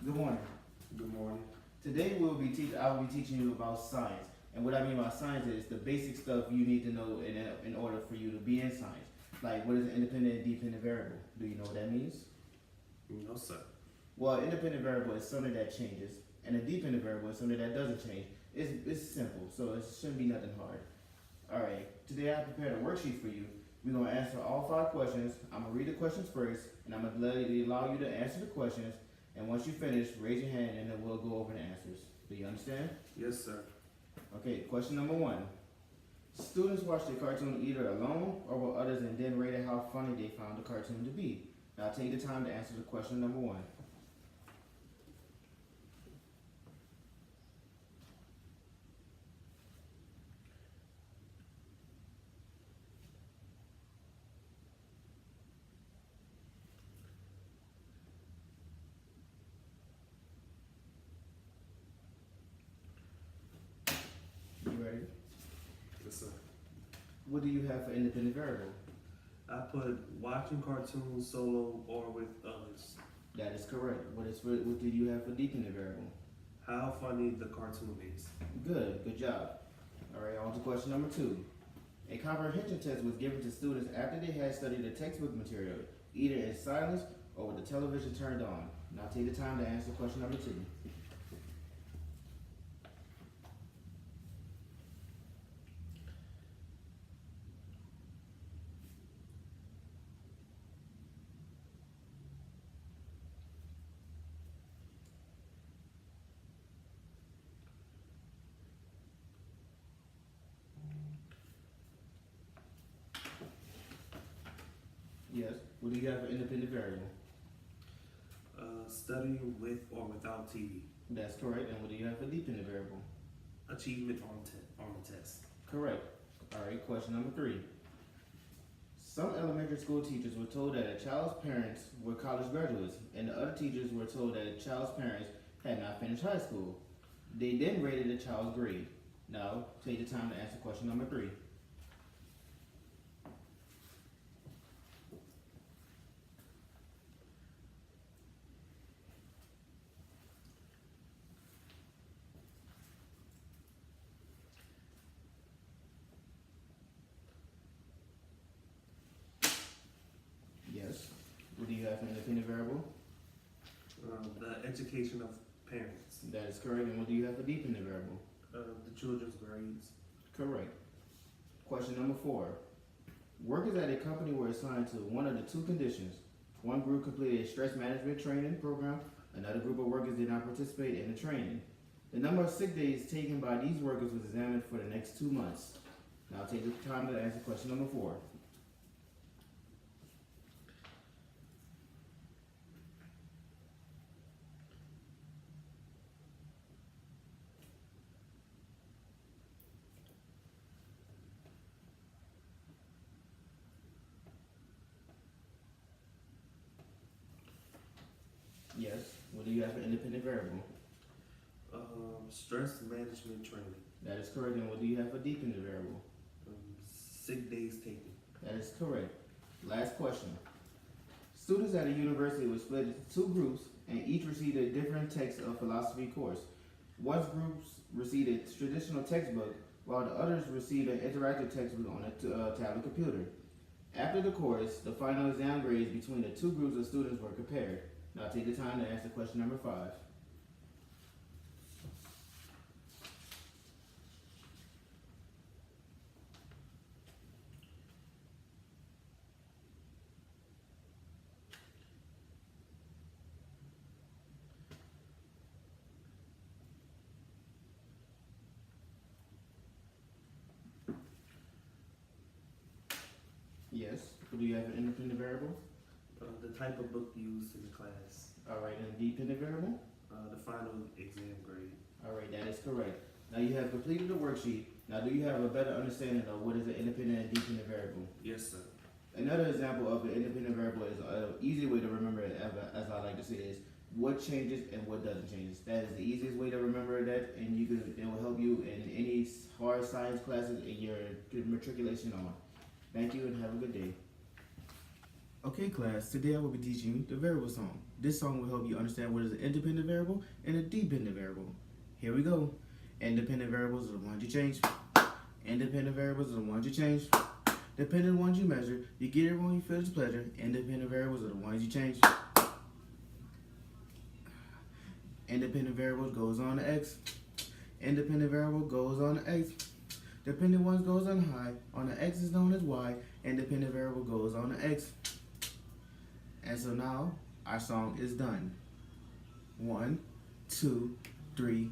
Good morning. Good morning. Today I will be teaching you about science. And what I mean by science is the basic stuff you need to know in order for you to be in science. Like what is an independent and dependent variable? Do you know what that means? No, sir. Well, independent variable is something that changes, and a dependent variable is something that doesn't change. It's simple, so it shouldn't be nothing hard. All right. Today I prepared a worksheet for you. We're gonna answer all 5 questions. I'm gonna read the questions first, and I'm gonna allow you to answer the questions. And once you finish, raise your hand, and then we'll go over the answers. Do you understand? Yes, sir. Okay. Question number 1. Students watch the cartoon either alone or with others, and then rated how funny they found the cartoon to be. Now take the time to answer the question number 1. You ready? Yes, sir. What do you have for independent variable? I put watching cartoons solo or with others. That is correct. What do you have for dependent variable? How funny the cartoon is. Good job. All right, on to question number 2. A comprehension test was given to students after they had studied the textbook material, either in silence or with the television turned on. Now take the time to answer question number 2. Yes. What do you have for independent variable? Studying with or without TV. That's correct. And what do you have for dependent variable? Achievement on the test. Correct. All right, question number 3. Some elementary school teachers were told that a child's parents were college graduates, and the other teachers were told that a child's parents had not finished high school. They then rated the child's grade. Now, take the time to answer question number 3. Yes. What do you have for independent variable? The education of parents. That is correct. And what do you have for dependent variable? The children's grades. Correct. Question number 4. Workers at a company were assigned to one of the 2 conditions. One group completed a stress management training program. Another group of workers did not participate in the training. The number of sick days taken by these workers was examined for the next 2 months. Now take the time to answer question number 4. Yes. What do you have for independent variable? Stress management training. That is correct. And what do you have for dependent variable? Sick days taken. That is correct. Last question. Students at a university were split into 2 groups and each received a different text of philosophy course. One group received a traditional textbook while the others received an interactive textbook on a tablet computer. After the course, the final exam grades between the 2 groups of students were compared. Now take the time to answer question number 5. Yes. What do you have for independent variable? The type of book used in the class. All right. And dependent variable? The final exam grade. All right. That is correct. Now you have completed the worksheet. Now do you have a better understanding of what is an independent and dependent variable? Yes, sir. Another example of an independent variable is an easy way to remember it, as I like to say, is what changes and what doesn't change. That is the easiest way to remember that, and it will help you in any hard science classes in your matriculation on. Thank you and have a good day. Okay class, today I will be teaching you the variable song. This song will help you understand what is an independent variable and a dependent variable. Here we go. Independent variables are the ones you change. Independent variables are the ones you change. Dependent ones you measure. You get it wrong, you feel displeasure. Independent variables are the ones you change. Independent variable goes on to X. Independent variable goes on to X. Dependent ones goes on high. On the X is known as Y. Independent variable goes on to X. And so now our song is done. 1, 2, 3,